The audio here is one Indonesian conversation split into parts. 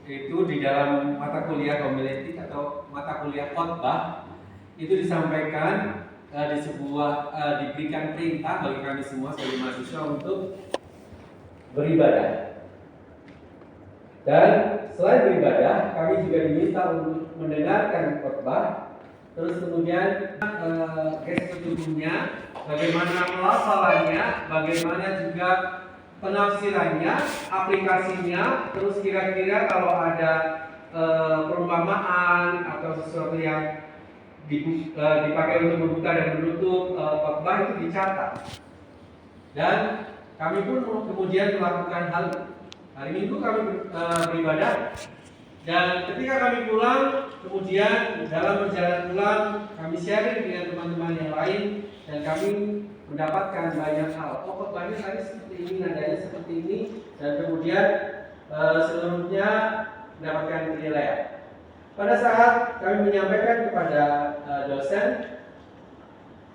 itu di dalam mata kuliah homiletik atau mata kuliah khotbah itu disampaikan diberikan perintah bagi kami semua sebagai mahasiswa untuk beribadah. Dan selain beribadah, kami juga diminta untuk mendengarkan khotbah, terus kemudian gestur tubuhnya, bagaimana pelafalannya, bagaimana juga penafsirannya, aplikasinya, terus kira-kira kalau ada perumpamaan atau sesuatu yang dipakai untuk membuka dan menutup khotbah itu dicatat. Dan kami pun kemudian melakukan hal itu. Hari Minggu kami beribadah, dan ketika kami pulang, kemudian dalam perjalanan pulang kami sharing dengan teman-teman yang lain, dan kami mendapatkan banyak hal. Oh, khotbahnya tadi seperti ini, nadanya seperti ini, dan kemudian seluruhnya mendapatkan penilaian. Pada saat kami menyampaikan kepada dosen,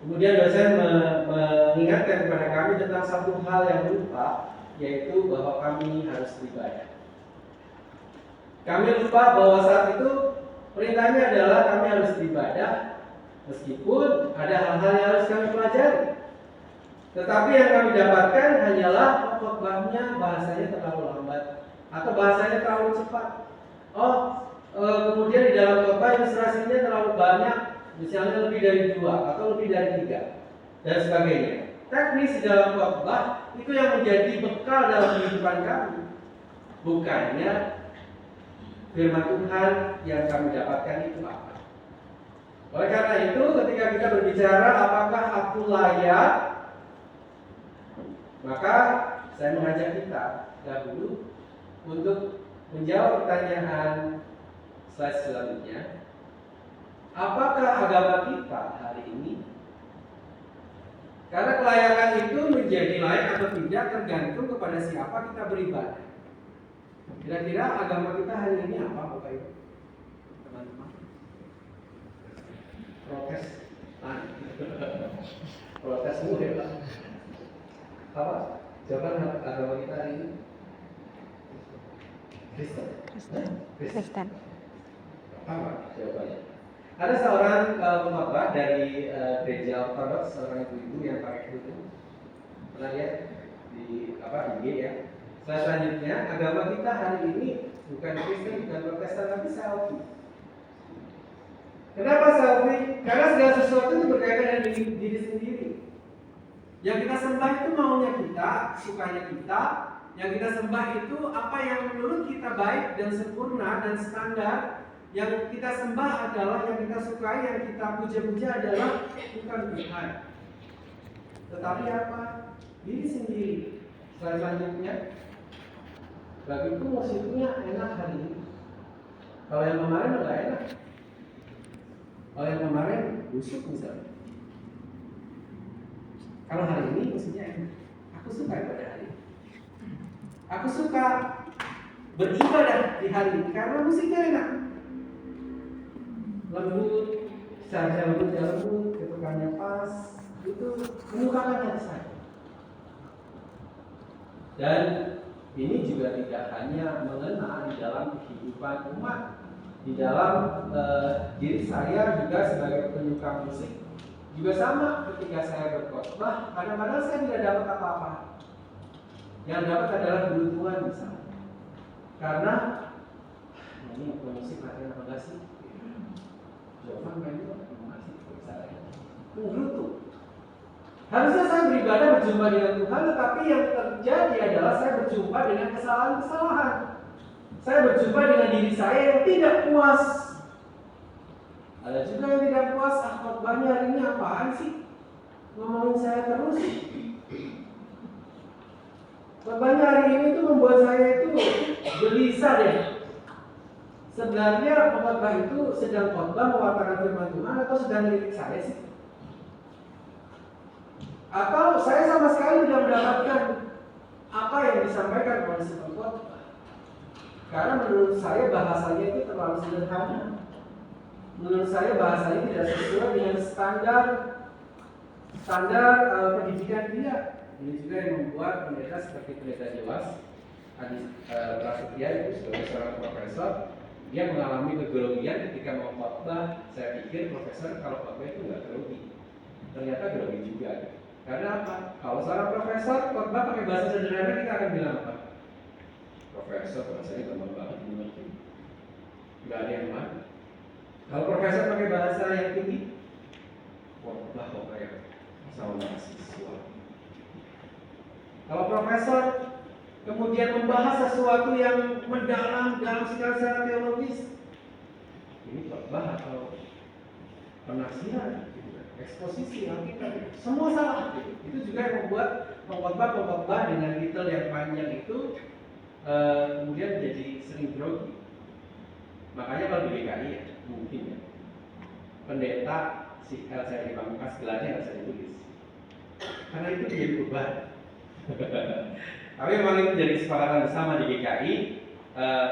kemudian dosen mengingatkan kepada kami tentang satu hal yang lupa, yaitu bahwa kami harus beribadah. Kami lupa bahwa saat itu perintahnya adalah kami harus beribadah, meskipun ada hal-hal yang harus kami pelajari. Tetapi yang kami dapatkan hanyalah khotbahnya bahasanya terlalu lambat atau bahasanya terlalu cepat. Kemudian di dalam khotbah ilustrasinya terlalu banyak, misalnya lebih dari 2 atau lebih dari 3 dan sebagainya. Teknis di dalam khotbah itu yang menjadi bekal dalam kehidupan kami, bukannya firman Tuhan yang kami dapatkan itu apa. Oleh karena itu, ketika kita berbicara apakah aku layak, maka saya mengajak kita dahulu untuk menjawab pertanyaan slide selanjutnya. Apakah agama kita hari ini? Karena kelayakan itu menjadi layak atau tidak tergantung kepada siapa kita beribadah. Kira-kira agama kita hari ini apa, Bapak Ibu? Teman-teman. Protes mulu ya, Pak. Apa? Jawaban agama kita hari ini? Kristen. Apa jawabannya? Ada seorang pengkhotbah dari gereja Ortodoks, seorang ibu-ibu yang pakai kerudung. Pernah lihat di IG ya. Selanjutnya, agama kita hari ini bukan Kristen, bukan Protestan, tapi Salvi. Kenapa Salvi? Karena segala sesuatu itu berkaitan dengan diri sendiri. Yang kita sembah itu maunya kita, sukanya kita. Yang kita sembah itu apa yang menurut kita baik dan sempurna dan standar. Yang kita sembah adalah, yang kita sukai, yang kita puja-puja adalah bukan Tuhan, tetapi apa? Diri sendiri. Selanjutnya, bagiku musiknya enak hari ini. Kalau yang kemarin enggak enak. Kalau yang kemarin busuk misalnya. Kalau hari ini musiknya enak. Aku suka pada hari ini. Aku suka beribadah di hari ini karena musiknya enak. Lembut, saja lembut, ketukannya pas, itu menyukakan hati saya. Dan ini juga tidak hanya mengena di dalam kehidupan umat, di dalam diri saya juga sebagai penyuka musik juga sama. Ketika saya berkhotbah, kadang-kadang saya tidak dapat apa-apa. Yang dapat adalah kebutuhan misalnya. Karena ini musik latihan apa enggak sih? Jawaban main masih misalnya. Menggerutu. Harusnya saya beribadah berjumpa dengan Tuhan, tetapi yang terjadi adalah saya berjumpa dengan kesalahan-kesalahan. Saya berjumpa dengan diri saya yang tidak puas. Ada juga yang tidak puas, khotbahnya hari ini apaan sih? Ngomongin saya terus. Khotbahnya hari ini tuh membuat saya itu gelisah deh. Sebenarnya pengkhotbah itu sedang khotbah mewartakan firman Tuhan atau sedang lirik saya sih? Atau saya sama sekali tidak mendapatkan apa yang disampaikan oleh si pengkhotbah? Karena menurut saya bahasanya itu terlalu sederhana. Menurut saya bahasanya tidak sesuai dengan standar pendidikan dia. Ini juga yang membuat pendeta seperti pendeta Jelas Adi Prasetya itu sebagai seorang profesor profesor, dia mengalami kegrogian ketika mau khotbah. Saya pikir profesor kalau khotbah itu nggak grogi, ternyata grogi juga. Karena apa? Kalau seorang profesor khotbah pakai bahasa sederhana, kita akan bilang apa? Profesor bahasanya gampang banget dimengerti, nggak ada yang mana. Kalau profesor pakai bahasa yang tinggi, khotbah kok kayak sama mahasiswa. Kalau profesor kemudian membahas sesuatu yang mendalam dalam secara teologis, ini khotbah atau penafsiran, eksposisi Alkitab, semua salah. Itu juga yang membuat pengkhotbah dengan titel yang panjang itu kemudian jadi sering grogi. Makanya kalau di GKI ya, mungkin ya, pendeta si L saya di Pamungkas gelarnya nggak bisa ditulis, karena itu menjadi beban. Tapi memang itu jadi kesepakatan bersama di GKI,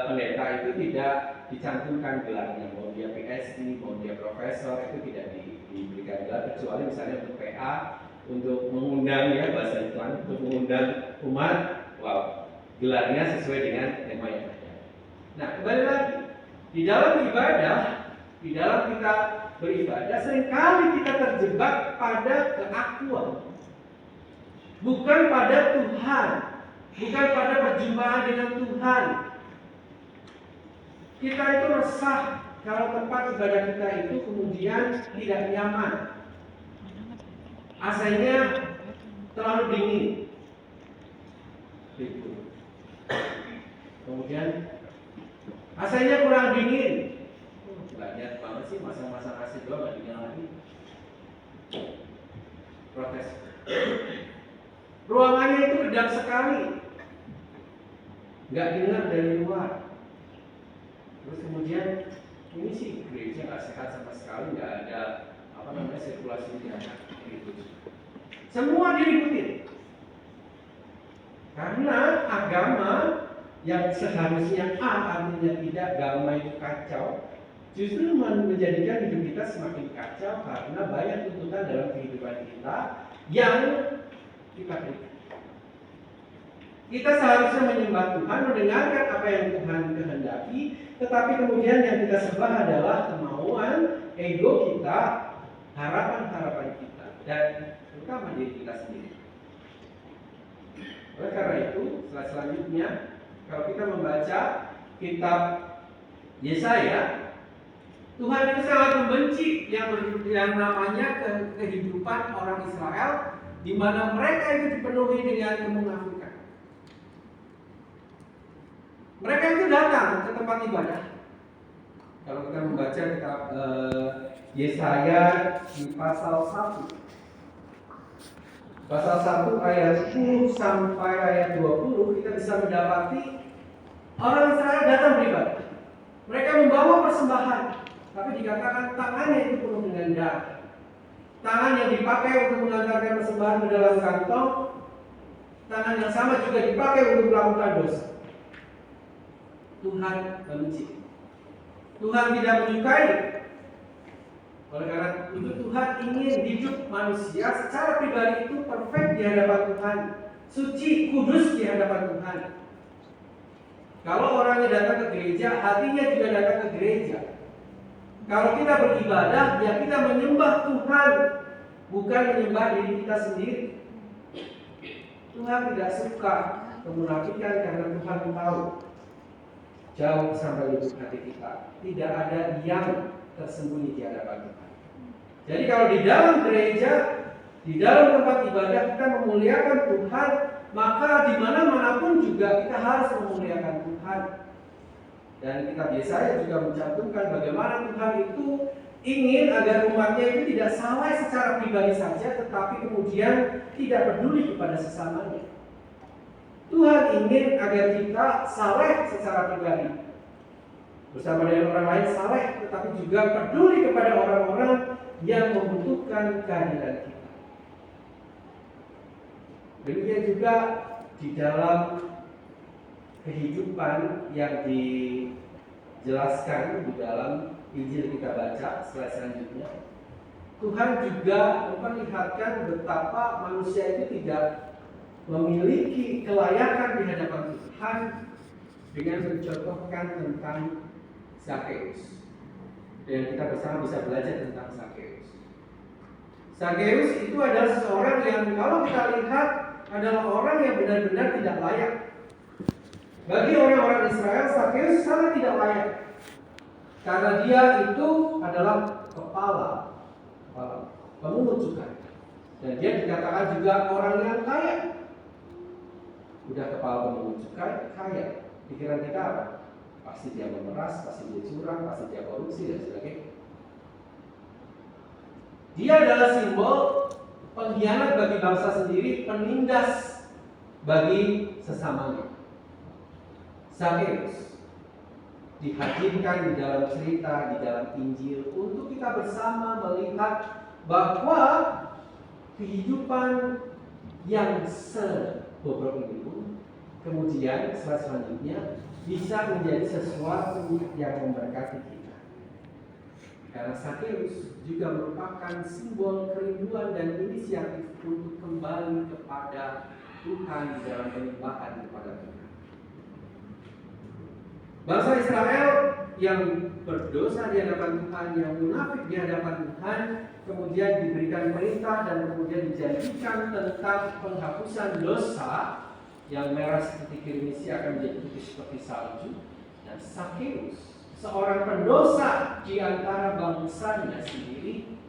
pendeta itu tidak dicantumkan gelarnya, mau dia PhD, mau dia profesor, itu tidak diberikan gelar, kecuali misalnya untuk PA, untuk mengundang ya bahasa Islam, untuk mengundang umat, wow, gelarnya sesuai dengan tema yang ada. Nah, kembali lagi, di dalam ibadah, di dalam kita beribadah, seringkali kita terjebak pada keakuan, bukan pada Tuhan, bukan pada perjumpaan dengan Tuhan. Kita itu resah kalau tempat ibadah kita itu kemudian tidak nyaman, AC-nya terlalu dingin, kemudian AC-nya kurang dingin. Nggak niat banget sih masang-masang AC doang nggak dingin lagi. Protes. Ruangannya itu redap sekali, nggak dengar dari luar. Terus kemudian ini sih gereja nggak sehat sama sekali, nggak ada sirkulasi di anak gitu. Semua diributin. Karena agama yang seharusnya A artinya tidak, agama itu kacau, justru menjadikan hidup kita semakin kacau karena banyak tuntutan dalam kehidupan kita yang kita berikan. Kita seharusnya menyembah Tuhan, mendengarkan apa yang Tuhan kehendaki, tetapi kemudian yang kita sembah adalah kemauan, ego kita, harapan-harapan kita, dan terutama diri kita sendiri. Oleh karena itu, selanjutnya, kalau kita membaca kitab Yesaya, Tuhan itu sangat membenci yang namanya kehidupan orang Israel, di mana mereka itu dipenuhi dengan kemunafikan. Mereka itu datang ke tempat ibadah. Kalau kita membaca kitab Yesaya di pasal 1, pasal 1 ayat 10 sampai ayat 20, kita bisa mendapati orang Israel datang beribadah. Mereka membawa persembahan, tapi dikatakan tangannya itu penuh dengan darah. Tangan yang dipakai untuk mengantarkan persembahan ke dalam kantong, tangan yang sama juga dipakai untuk melakukan dosa. Tuhan benci. Tuhan tidak menyukai. Oleh karena itu Tuhan ingin hidup manusia secara pribadi itu perfect di hadapan Tuhan, suci, kudus di hadapan Tuhan. Kalau orangnya datang ke gereja, hatinya juga datang ke gereja. Kalau kita beribadah, ya kita menyembah Tuhan, bukan menyembah diri kita sendiri. Tuhan tidak suka kemunafikan karena Tuhan tahu jauh sampai lubuk hati kita, tidak ada yang tersembunyi di hadapan Tuhan. Jadi kalau di dalam gereja, di dalam tempat ibadah kita memuliakan Tuhan, maka di mana-manapun juga kita harus memuliakan Tuhan. Dan kitab Yesaya juga mencantumkan bagaimana Tuhan itu ingin agar umatnya itu tidak salah secara pribadi saja, tetapi kemudian tidak peduli kepada sesamanya. Tuhan ingin agar kita saleh secara pribadi, bersama dengan orang lain saleh, tetapi juga peduli kepada orang-orang yang membutuhkan kehadiran kita. Demikian juga di dalam kehidupan yang dijelaskan di dalam Injil kita baca slide selanjutnya. Tuhan juga memperlihatkan betapa manusia itu tidak memiliki kelayakan di hadapan Tuhan dengan mencontohkan tentang Zakheus. Dan kita bersama bisa belajar tentang Zakheus. Zakheus itu adalah seseorang yang kalau kita lihat adalah orang yang benar-benar tidak layak. Bagi orang-orang Israel, Zakheus sangat tidak layak. Karena dia itu adalah kepala pemungut cukai. Dan dia dikatakan juga orang yang kaya. Udah kepala pemungut cukai, kaya. Pikiran kita apa? Pasti dia memeras, pasti dia curang, pasti dia korupsi dan sebagainya. Dia adalah simbol pengkhianat bagi bangsa sendiri, penindas bagi sesamanya. Zakheus dihadirkan di dalam cerita, di dalam Injil untuk kita bersama melihat bahwa kehidupan yang sebobrok ini kemudian selanjutnya bisa menjadi sesuatu yang memberkati kita. Karena Zakheus juga merupakan simbol kerinduan dan inisiatif untuk kembali kepada Tuhan di dalam penyembahan kepada Tuhan. Bangsa Israel yang berdosa di hadapan Tuhan, yang munafik di hadapan Tuhan, kemudian diberikan perintah dan kemudian dijanjikan tentang penghapusan dosa yang merah seperti kirmisi akan menjadi putih seperti salju. Dan Zakheus, seorang pendosa di antara bangsanya sendiri,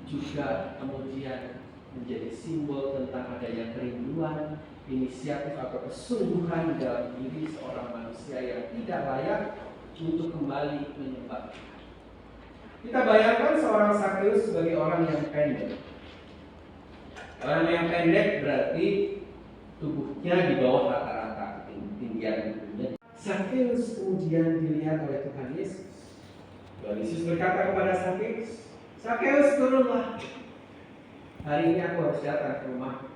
juga kemudian menjadi simbol tentang adanya kerinduan, inisiatif atau kesungguhan dalam diri seorang manusia yang tidak layak untuk kembali menyembah. Kita bayangkan seorang Zakheus sebagai orang yang pendek. Orang yang pendek berarti tubuhnya di bawah rata-rata ketinggian tubuhnya. Zakheus kemudian dilihat oleh Tuhan Yesus. Tuhan Yesus berkata kepada Zakheus, "Zakheus, turunlah. Hari ini aku harus datang ke rumah."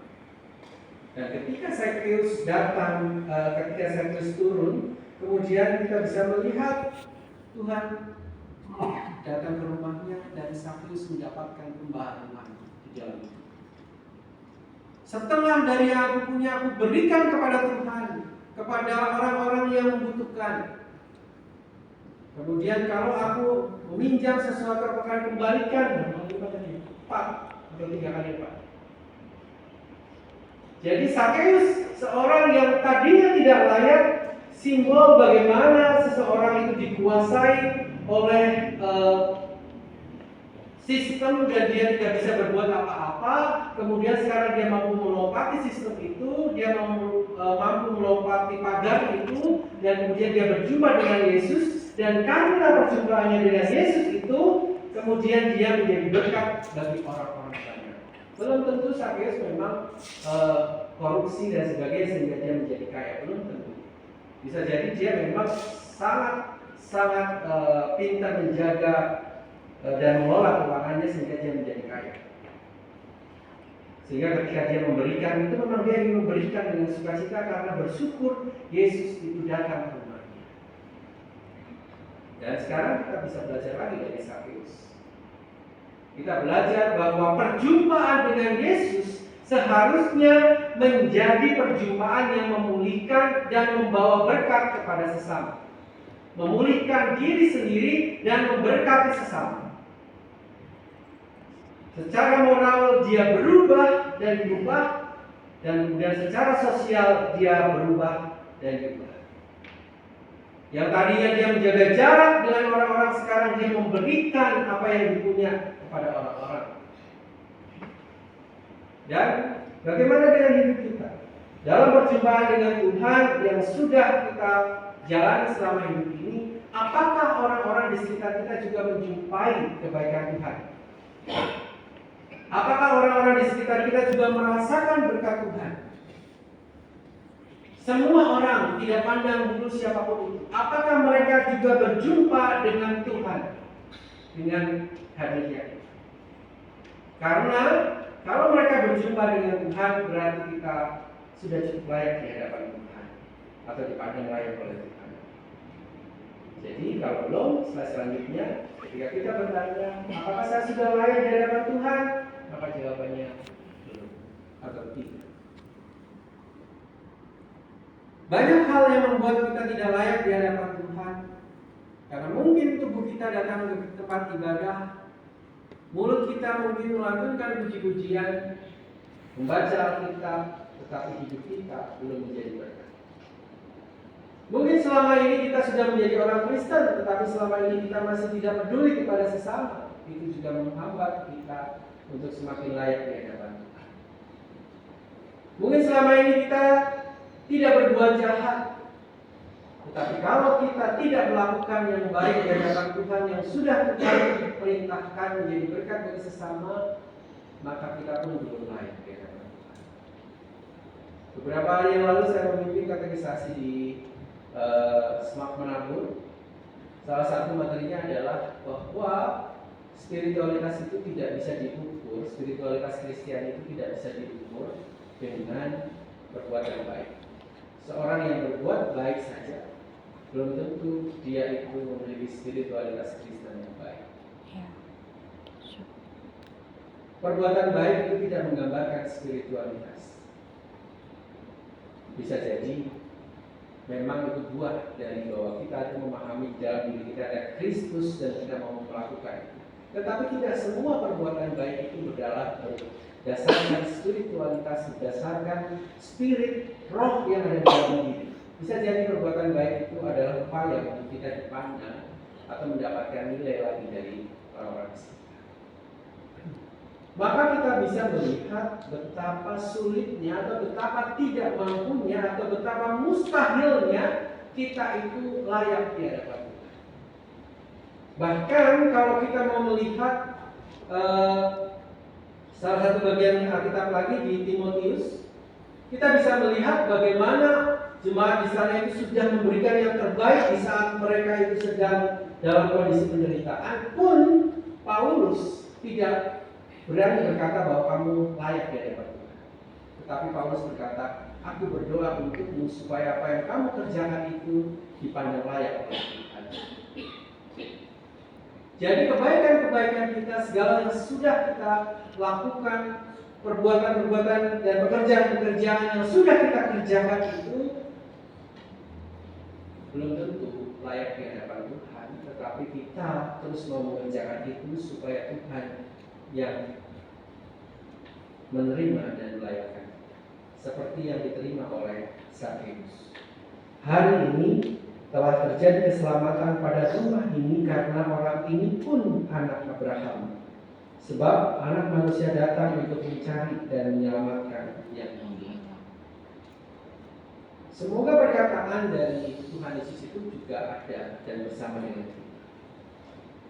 Dan ketika Zakheus turun, kemudian kita bisa melihat Tuhan datang ke rumahnya dan Zakheus mendapatkan pembaharuan di dalam itu. Setengah dari yang aku punya aku berikan kepada Tuhan, kepada orang-orang yang membutuhkan. Kemudian kalau aku meminjam sesuatu aku akan kembalikan 4 atau 3 kali lipat. Jadi Zakheus seorang yang tadinya tidak layak, simbol bagaimana seseorang itu dikuasai oleh sistem dan dia tidak bisa berbuat apa-apa. Kemudian sekarang dia mampu melompati sistem itu, dia mampu melompati pagar itu, dan kemudian dia berjumpa dengan Yesus. Dan karena perjumpaannya dengan Yesus itu, kemudian dia menjadi berkat bagi orang-orang banyak. Belum tentu Zakheus memang korupsi dan sebagainya sehingga dia menjadi kaya, belum tentu. Bisa jadi dia memang sangat pintar menjaga dan mengelola keuangannya sehingga dia menjadi kaya. Sehingga ketika dia memberikan itu memang dia ingin memberikan dengan sukacita karena bersyukur Yesus itu datang ke rumahnya. Dan sekarang kita bisa belajar lagi dari Zakheus. Kita belajar bahwa perjumpaan dengan Yesus seharusnya menjadi perjumpaan yang memulihkan dan membawa berkat kepada sesama. Memulihkan diri sendiri dan memberkati sesama. Secara moral dia berubah dan diubah, dan kemudian secara sosial dia berubah dan diubah. Yang tadinya dia menjaga jarak dengan orang-orang, sekarang dia memberikan apa yang dipunya kepada orang-orang. Dan bagaimana dengan hidup kita? Dalam perjumpaan dengan Tuhan yang sudah kita jalani selama hidup ini, apakah orang-orang di sekitar kita juga menjumpai kebaikan Tuhan? Apakah orang-orang di sekitar kita juga merasakan berkat Tuhan? Semua orang, tidak pandang bulu siapapun itu, apakah mereka juga berjumpa dengan Tuhan dengan hadirnya? Karena kalau mereka berjumpa dengan Tuhan, berarti kita sudah cukup layak di hadapan Tuhan atau dipandang layak oleh Tuhan. Jadi kalau belum, selanjutnya ketika kita bertanya, apakah saya sudah layak di hadapan Tuhan? Maka jawabannya belum atau tidak. Banyak hal yang membuat kita tidak layak di hadapan Tuhan. Karena mungkin tubuh kita datang ke tempat ibadah, mulut kita mungkin melantunkan puji-pujian, membaca Alkitab, tetapi hidup kita belum menjadi berkat. Mungkin selama ini kita sudah menjadi orang Kristen, tetapi selama ini kita masih tidak peduli kepada sesama. Itu juga menghambat kita untuk semakin layak di hadapan Tuhan. Mungkin selama ini kita tidak berbuat jahat, tetapi kalau kita tidak melakukan yang baik di hadapan Tuhan yang sudah Tuhan perintahkan menjadi berkat bagi sesama, maka kita pun belum layak di hadapan Tuhan. Beberapa hari yang lalu saya memimpin katekisasi di Semak Menabur. Salah satu materinya adalah bahwa spiritualitas itu tidak bisa diukur, spiritualitas Kristen itu tidak bisa diukur dengan perbuatan baik. Seorang yang berbuat baik saja belum tentu dia itu memiliki spiritualitas Kristen yang baik. Perbuatan baik itu tidak menggambarkan spiritualitas. Bisa jadi memang itu buah dari bahwa kita itu memahami dalam diri kita ada Kristus dan kita mau melakukan itu. Tetapi tidak semua perbuatan baik itu berdasarkan spiritualitas, berdasarkan spirit roh yang ada di dalam diri. Bisa jadi perbuatan baik itu adalah upaya untuk kita dipandang atau mendapatkan nilai lagi dari orang-orang sekitar. Maka kita bisa melihat betapa sulitnya atau betapa tidak mampunya atau betapa mustahilnya kita itu layak di hadapan Tuhan. Bahkan kalau kita mau melihat salah satu bagian Alkitab lagi di Timotius, kita bisa melihat bagaimana jemaat di sana itu sudah memberikan yang terbaik di saat mereka itu sedang dalam kondisi penderitaan, pun Paulus tidak berani berkata bahwa kamu layak di hadapan Tuhan. Tetapi Paulus berkata, aku berdoa untukmu supaya apa yang kamu kerjakan itu dipandang layak oleh Tuhan. Jadi kebaikan-kebaikan kita, segala yang sudah kita lakukan, perbuatan-perbuatan dan pekerjaan-pekerjaan yang sudah kita kerjakan itu belum tentu layak di hadapan Tuhan. Tetapi kita terus mau mengerjakan itu supaya Tuhan yang menerima dan melayakkan, seperti yang diterima oleh Zakheus. Hari ini telah terjadi keselamatan pada rumah ini karena orang ini pun anak Abraham. Sebab anak manusia datang untuk mencari dan menyelamatkan yang hilang. Semoga perkataan dari Tuhan Yesus itu juga ada dan bersama dengan kita.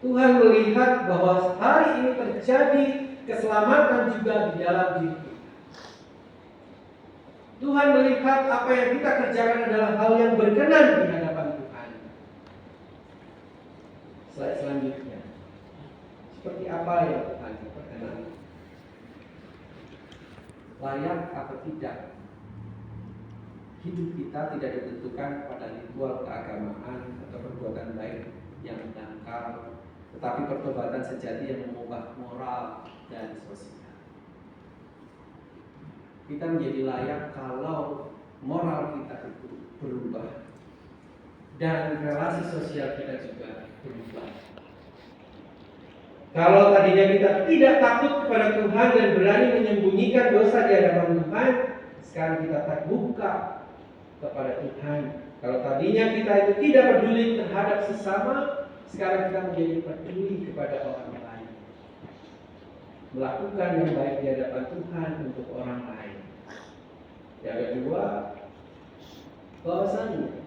Tuhan melihat bahwa hari ini terjadi keselamatan juga di dalam diri kita. Tuhan melihat apa yang kita kerjakan adalah hal yang berkenan di hadapan Tuhan. Slide selanjutnya. Seperti apa yang Tuhan berkenan? Layak atau tidak? Hidup kita tidak ditentukan pada ritual keagamaan atau perbuatan baik yang dangkal, tetapi pertobatan sejati yang mengubah moral dan sosial. Kita menjadi layak kalau moral kita itu berubah dan relasi sosial kita juga berubah. Kalau tadinya kita tidak takut kepada Tuhan dan berani menyembunyikan dosa di hadapan Tuhan, sekarang kita terbuka kepada Tuhan. Kalau tadinya kita itu tidak peduli terhadap sesama, sekarang kita menjadi peduli kepada orang lain. Melakukan yang baik di hadapan Tuhan untuk orang lain. Yang kedua, bahwasanya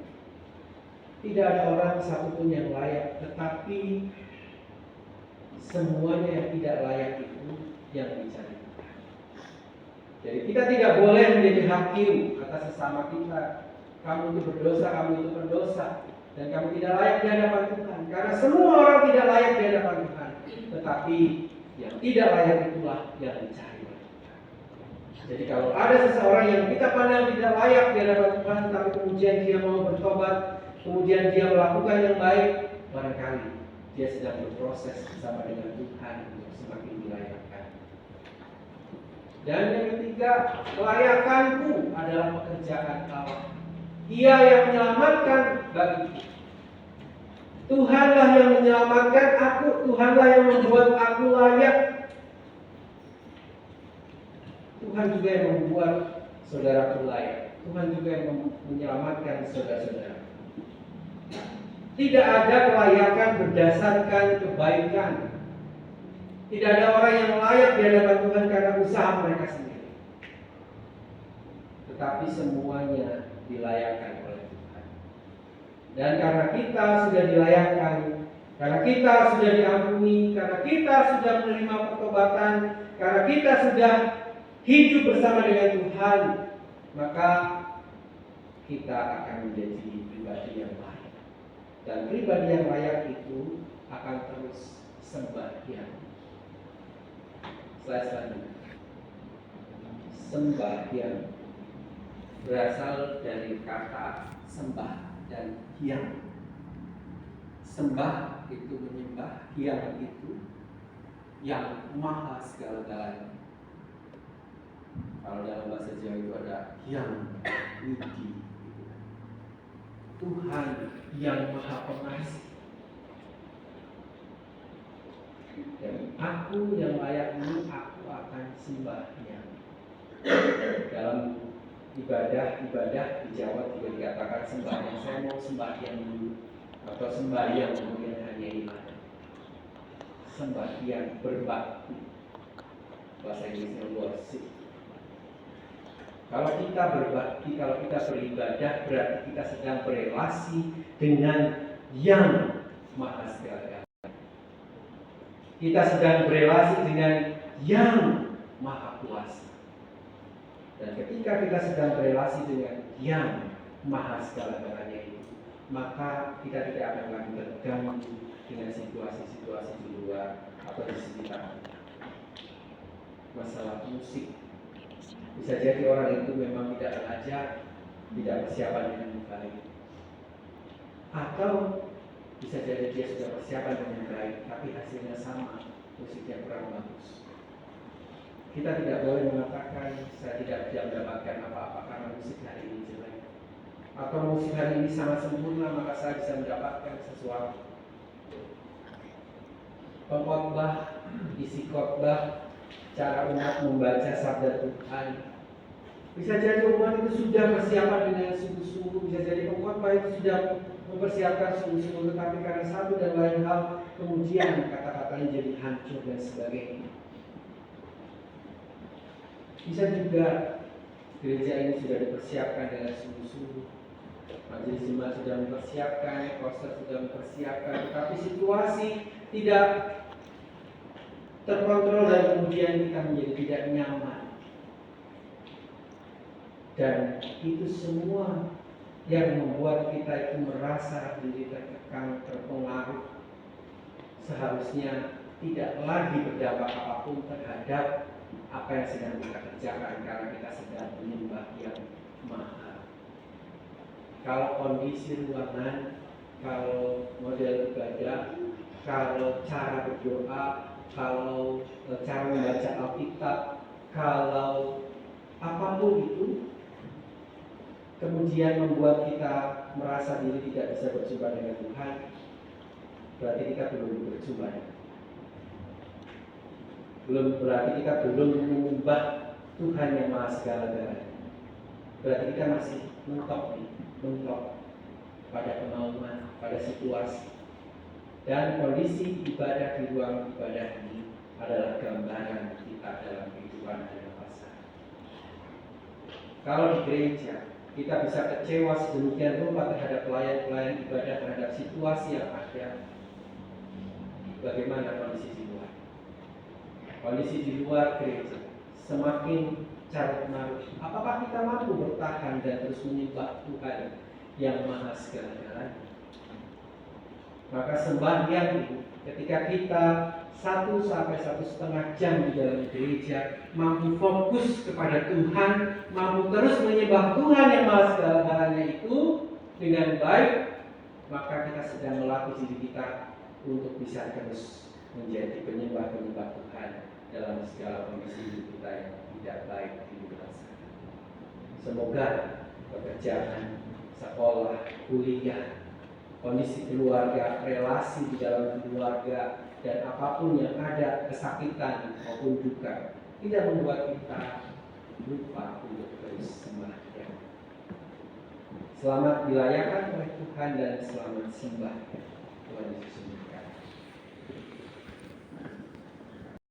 tidak ada orang satupun yang layak, tetapi semuanya yang tidak layak itu yang dicari. Jadi kita tidak boleh menjadi hakim atas sesama kita. Kamu itu berdosa, kamu itu berdosa, dan kamu tidak layak di hadapan Tuhan. Karena semua orang tidak layak di hadapan Tuhan, tetapi yang tidak layak itulah yang dicari oleh Tuhan. Jadi kalau ada seseorang yang kita pandang tidak layak di hadapan Tuhan, tapi kemudian dia mau bertobat, kemudian dia melakukan yang baik, barangkali dia sedang berproses bersama dengan Tuhan untuk semakin dilayakkan. Dan yang ketiga, kelayakanku adalah pekerjaan Allah. Dia yang menyelamatkan bagiku. Tuhanlah yang menyelamatkan aku. Tuhanlah yang membuat aku layak. Tuhan juga yang membuat saudaraku layak. Tuhan juga yang menyelamatkan saudara-saudara. Tidak ada kelayakan berdasarkan kebaikan. Tidak ada orang yang layak di hadapan Tuhan karena usaha mereka sendiri. Tetapi semuanya dilayakkan oleh Tuhan. Dan karena kita sudah dilayakkan, karena kita sudah diampuni, karena kita sudah menerima pertobatan, karena kita sudah hidup bersama dengan Tuhan, maka kita akan menjadi pribadi yang layak. Dan pribadi yang layak itu akan terus sembahyang. Slide selanjutnya. Sembahyang berasal dari kata sembah dan hyang. Sembah itu menyembah, hyang itu yang maha segala-galanya. Kalau dalam bahasa Jawa itu ada hyang widi, Tuhan yang maha pengasih. Dan aku yang layak ini aku akan sembahyang. Dalam ibadah di Jawa juga dikatakan sembahyang. Saya mau sembahyang dulu, atau sembahyang kemudian hanya ibadah. Sembahyang berbakti, bahasa Inggrisnya worship. Kalau kita berbakti, kalau kita beribadah, berarti kita sedang berelasi dengan yang maha segala. Kita sedang berelasi dengan yang maha kuasa. Dan ketika kita sedang berelasi dengan yang maha segala-galanya itu, maka kita tidak akan lagi terganggu dengan situasi-situasi di luar atau di sekitar kita. Masalah musik, bisa jadi orang itu memang tidak belajar, tidak persiapan dengan baik, atau bisa jadi dia sudah persiapan dengan baik, tapi hasilnya sama, musiknya kurang bagus. Kita tidak boleh mengatakan saya tidak bisa mendapatkan apa-apa karena musik hari ini jelek, atau musik hari ini sangat sempurna maka saya bisa mendapatkan sesuatu. Pengkhotbah, isi khotbah, cara umat membaca sabda Tuhan. Bisa jadi umat itu sudah persiapan dengan sungguh-sungguh, bisa jadi pengkhotbah itu sudah mempersiapkan sungguh-sungguh, tetapi karena satu dan lain hal kemudian kata-katanya jadi hancur dan sebagainya. Bisa juga gereja ini sudah dipersiapkan dengan sungguh-sungguh, majelis jemaat sudah mempersiapkan, pastor sudah mempersiapkan, tetapi situasi tidak terkontrol dan kemudian kita menjadi tidak nyaman. Dan itu semua yang membuat kita itu merasa diri tertekan, terpengaruh, seharusnya tidak lagi berdampak apapun terhadap apa yang sedang kita kerjakan karena kita sedang menyembah yang maha. Kalau kondisi ruangan, kalau model ibadah, kalau cara berdoa, kalau cara membaca Alkitab, kalau apapun itu kemudian membuat kita merasa diri tidak bisa berjumpa dengan Tuhan, berarti kita belum berjumpa. Berarti kita belum menyembah Tuhan yang maha segala-galanya. Berarti kita masih mentok pada kemauan, pada situasi. Dan kondisi ibadah di ruang ibadah ini adalah gambaran kita dalam kehidupan dan pasangan. Kalau di gereja kita bisa kecewa sedemikian rupa terhadap pelayan-pelayan ibadah, terhadap situasi yang ada, bagaimana kondisi di luar? Kondisi di luar gereja semakin carut marut. Apakah kita mampu bertahan dan terus menyembah Tuhan yang maha segala-galanya? Maka sembahyang itu ketika kita 1 sampai 1,5 jam di dalam gereja, mampu fokus kepada Tuhan, mampu terus menyembah Tuhan yang maha segala-galanya itu dengan baik, maka kita sedang melatih diri kita untuk bisa terus menjadi penyembah-penyembah Tuhan dalam segala kondisi hidup kita yang tidak baik di luar sana. Semoga pekerjaan sekolah, kuliah, kondisi keluarga, relasi di dalam keluarga, dan apapun yang ada, kesakitan maupun duka, tidak membuat kita lupa untuk bersembah. Selamat dilayakan oleh Tuhan dan selamat sembah. Tuhan Yesus memberkati.